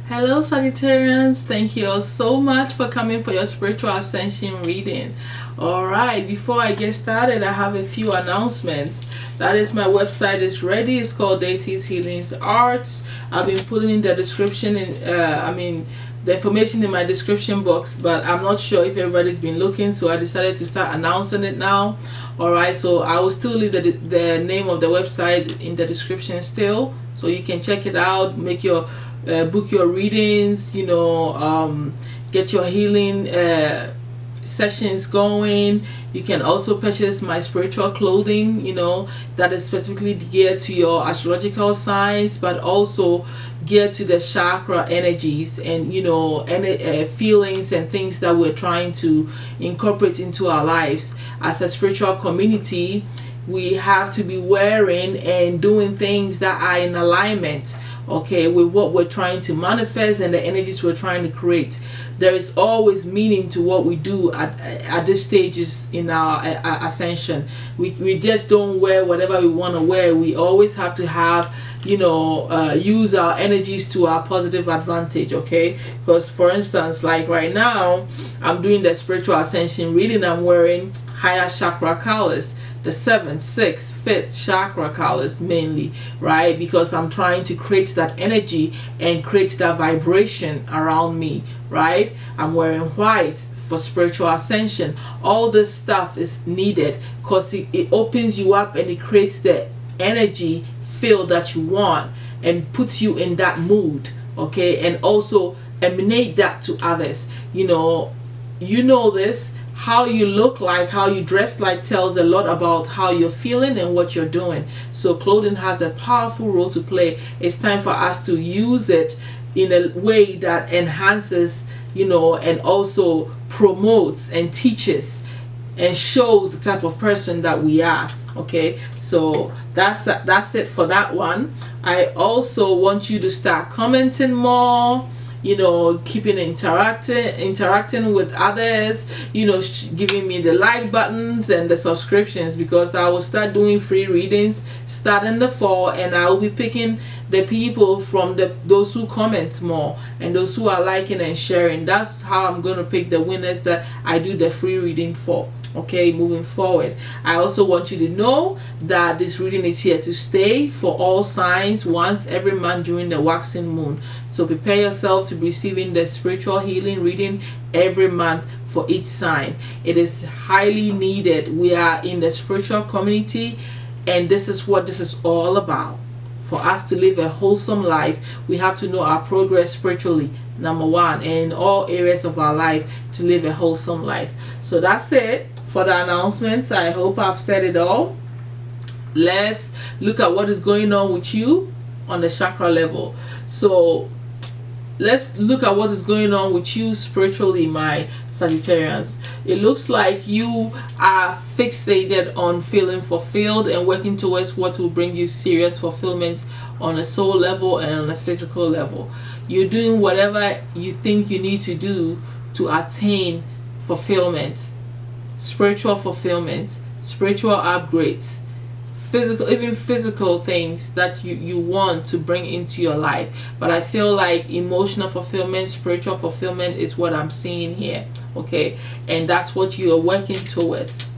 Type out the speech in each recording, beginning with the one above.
Hello Sagittarians, thank you all so much for coming for your spiritual ascension reading. Alright, before I get started, I have a few announcements. That is, my website is ready. It's called Deities Healings Arts. I've been putting in the description the information in my description box, but I'm not sure if everybody's been looking, so I decided to start announcing it now. Alright, so I will still leave the name of the website in the description still, so you can check it out, make your book your readings, get your healing sessions going. You can also purchase my spiritual clothing, that is specifically geared to your astrological signs, but also geared to the chakra energies and feelings and things that we're trying to incorporate into our lives. As a spiritual community, we have to be wearing and doing things that are in alignment, with what we're trying to manifest and the energies we're trying to create. There is always meaning to what we do at these stages in our ascension. We just don't wear whatever we want to wear. We always have to have use our energies to our positive advantage. Because for instance, like right now, I'm doing the spiritual ascension reading. I'm wearing higher chakra colors, the 7th, 6th, 5th chakra colors mainly, right? Because I'm trying to create that energy and create that vibration around me, right? I'm wearing white for spiritual ascension. All this stuff is needed because it opens you up and it creates the energy field that you want and puts you in that mood, and also emanate that to others. This. How you look like, how you dress like tells a lot about how you're feeling and what you're doing. So clothing has a powerful role to play. It's time for us to use it in a way that enhances, and also promotes and teaches and shows the type of person that we are. So that's it for that one. I also want you to start commenting more, keeping interacting with others, giving me the like buttons and the subscriptions, because I will start doing free readings starting the fall, and I will be picking the people from those who comment more and those who are liking and sharing. That's how I'm going to pick the winners that I do the free reading for. Moving forward, I also want you to know that this reading is here to stay for all signs once every month during the waxing moon. So prepare yourself to be receiving the spiritual healing reading every month for each sign. It is highly needed. We are in the spiritual community, and this is what this is all about. For us to live a wholesome life, we have to know our progress spiritually, number one, and in all areas of our life to live a wholesome life. So that's it for the announcements. I hope I've said it all. Let's look at what is going on with you on the chakra level. So let's look at what is going on with you spiritually, my Sagittarians. It looks like you are fixated on feeling fulfilled and working towards what will bring you serious fulfillment on a soul level and on a physical level. You're doing whatever you think you need to do to attain fulfillment, spiritual fulfillment, spiritual upgrades, physical things that you want to bring into your life. But I feel like emotional fulfillment, spiritual fulfillment is what I'm seeing here, and that's what you are working towards.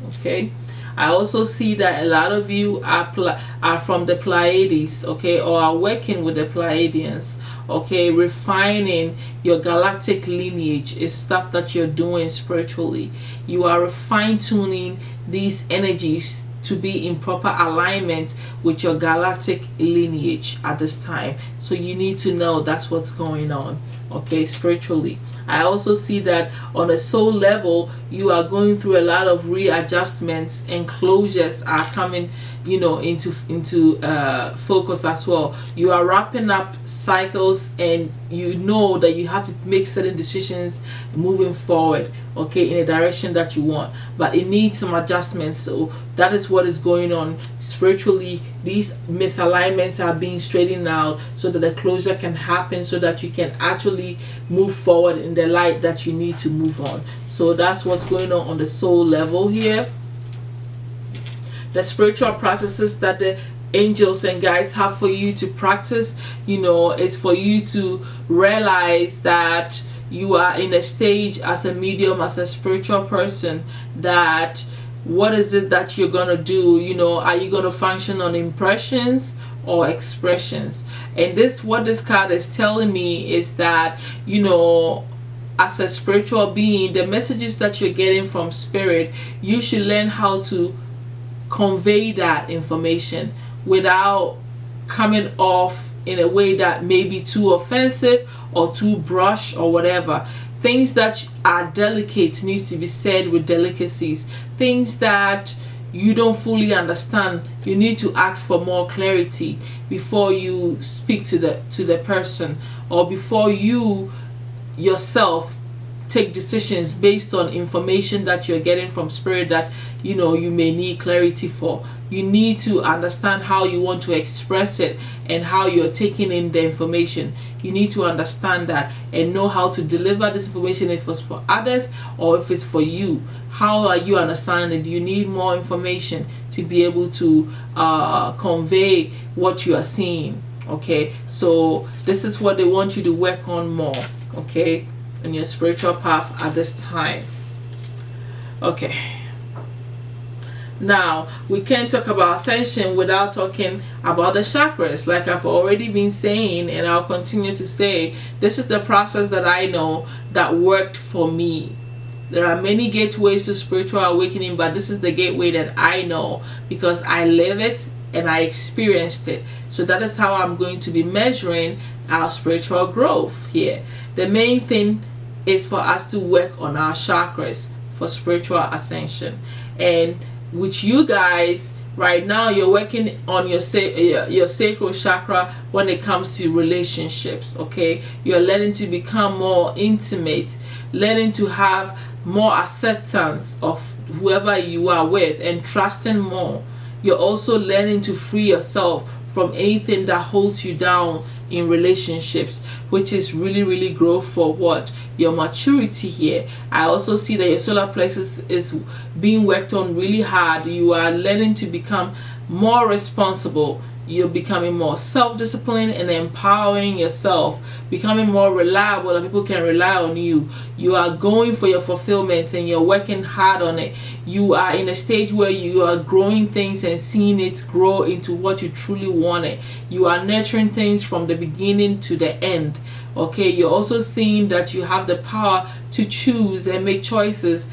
I also see that a lot of you are from the Pleiades, or are working with the Pleiadians, refining your galactic lineage is stuff that you're doing spiritually. You are fine-tuning these energies to be in proper alignment with your galactic lineage at this time. So you need to know that's what's going on, spiritually. I also see that on a soul level, you are going through a lot of readjustments, and closures are coming into focus as well. You are wrapping up cycles, and you know that you have to make certain decisions moving forward, in a direction that you want, but it needs some adjustments. So that is what is going on spiritually. These misalignments are being straightened out so that the closure can happen, so that you can actually move forward in the light that you need to move on. So that's what's going on the soul level here. The spiritual processes that the angels and guides have for you to practice, is for you to realize that you are in a stage as a medium, as a spiritual person, that what is it that you're gonna do? Are you gonna function on impressions or expressions? And what this card is telling me is that, as a spiritual being, the messages that you're getting from spirit, you should learn how to convey that information without coming off in a way that may be too offensive or too brush or whatever. Things that are delicate need to be said with delicacies. Things that you don't fully understand, you need to ask for more clarity before you speak to the person, or before you yourself take decisions based on information that you're getting from spirit that you may need clarity for. You need to understand how you want to express it and how you're taking in the information. You need to understand that and know how to deliver this information, if it's for others or if it's for you. How are you understanding it? You need more information to be able to convey what you are seeing. Okay, so this is what they want you to work on more, okay, in your spiritual path at this time. Okay, now we can't talk about ascension without talking about the chakras. Like I've already been saying, and I'll continue to say, this is the process that I know that worked for me. There are many gateways to spiritual awakening, but this is the gateway that I know because I live it and I experienced it. So that is how I'm going to be measuring our spiritual growth here. The main thing is for us to work on our chakras for spiritual ascension. And with you guys right now, you're working on your sacral chakra when it comes to relationships. Okay, you're learning to become more intimate, learning to have more acceptance of whoever you are with and trusting more. You're also learning to free yourself from anything that holds you down in relationships, which is really growth for what? Your maturity here. I also see that your solar plexus is being worked on really hard. You are learning to become more responsible. You're becoming more self-disciplined and empowering yourself, becoming more reliable that people can rely on you. You are going for your fulfillment and you're working hard on it. You are in a stage where you are growing things and seeing it grow into what you truly wanted. You are nurturing things from the beginning to the end. Okay, you're also seeing that you have the power to choose and make choices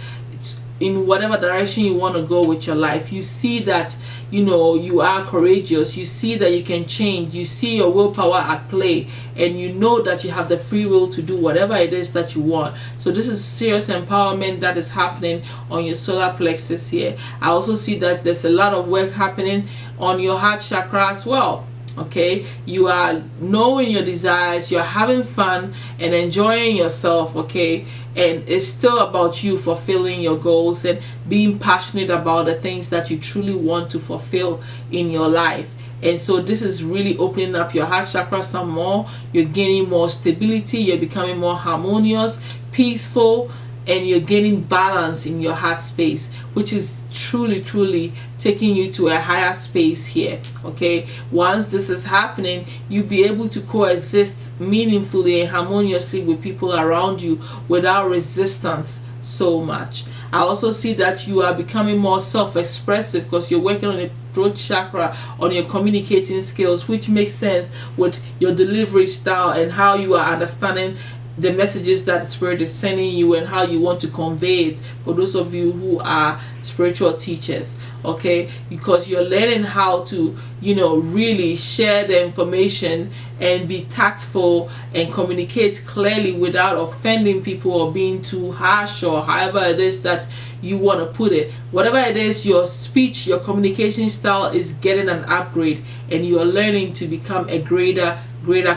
in whatever direction you want to go with your life. You see that you are courageous. You see that you can change. You see your willpower at play, and you know that you have the free will to do whatever it is that you want. So this is serious empowerment that is happening on your solar plexus here. I also see that there's a lot of work happening on your heart chakra as well. Okay, you are knowing your desires, you're having fun and enjoying yourself. Okay, and it's still about you fulfilling your goals and being passionate about the things that you truly want to fulfill in your life. And so this is really opening up your heart chakra some more. You're gaining more stability, you're becoming more harmonious, peaceful, and you're gaining balance in your heart space, which is truly taking you to a higher space here. Okay, once this is happening, you'll be able to coexist meaningfully and harmoniously with people around you without resistance so much. I also see that you are becoming more self-expressive because you're working on the throat chakra, on your communicating skills, which makes sense with your delivery style and how you are understanding the messages that the spirit is sending you and how you want to convey it, for those of you who are spiritual teachers. Okay, because you're learning how to really share the information and be tactful and communicate clearly without offending people or being too harsh, or however it is that you want to put it. Whatever it is, your speech, your communication style is getting an upgrade, and you are learning to become a greater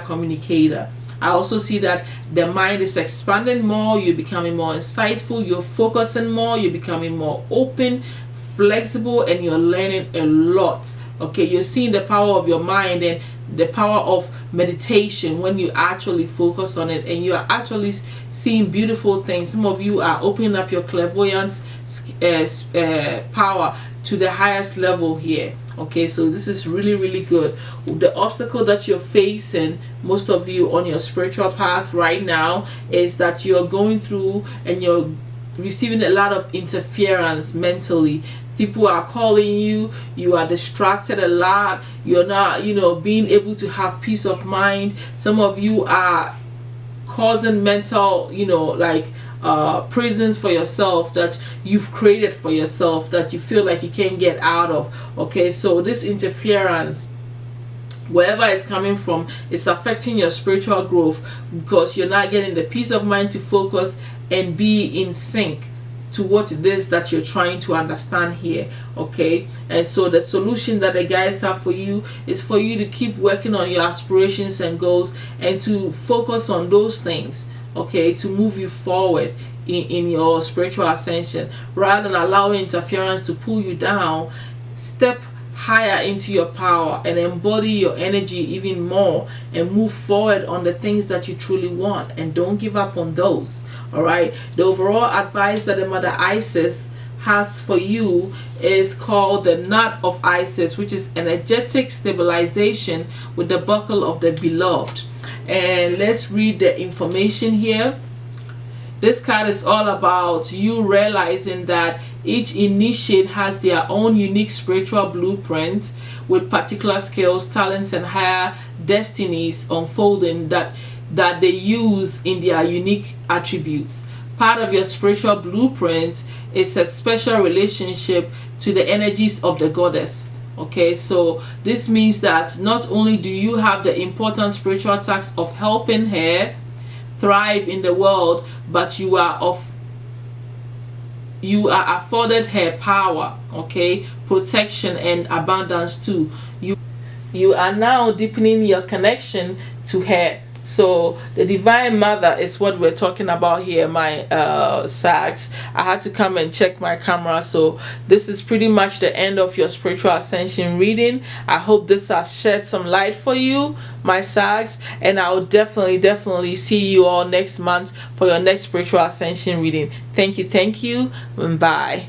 communicator. I also see that the mind is expanding more, you're becoming more insightful, you're focusing more, you're becoming more open, flexible, and you're learning a lot. Okay, you're seeing the power of your mind and the power of meditation when you actually focus on it, and you're actually seeing beautiful things. Some of you are opening up your clairvoyance power to the highest level here. Okay, so this is really, really good. The obstacle that you're facing, most of you on your spiritual path right now, is that you're going through and you're receiving a lot of interference mentally. People are calling you, you are distracted a lot, you're not, you know, being able to have peace of mind. Some of you are causing mental, you know, like prisons for yourself that you've created for yourself that you feel like you can't get out of. Okay, so this interference, wherever it's coming from, is affecting your spiritual growth, because you're not getting the peace of mind to focus and be in sync to what it is that you're trying to understand here. Okay, and so the solution that the guides have for you is for you to keep working on your aspirations and goals, and to focus on those things, okay, to move you forward in your spiritual ascension, rather than allowing interference to pull you down. Step higher into your power and embody your energy even more, and move forward on the things that you truly want, and don't give up on those. All right, the overall advice that the Mother Isis has for you is called the Knot of Isis, which is energetic stabilization with the buckle of the beloved. And let's read the information here. This card is all about you realizing that each initiate has their own unique spiritual blueprints with particular skills, talents, and higher destinies unfolding that they use in their unique attributes. Part of your spiritual blueprint is a special relationship to the energies of the goddess. Okay, so this means that not only do you have the important spiritual task of helping her thrive in the world, but you are afforded her power, okay, protection, and abundance too. You are now deepening your connection to her. So the Divine Mother is what we're talking about here, my Sags. I had to come and check my camera. So this is pretty much the end of your spiritual ascension reading. I hope this has shed some light for you, my Sags, and I will definitely see you all next month for your next spiritual ascension reading. Thank you, and bye.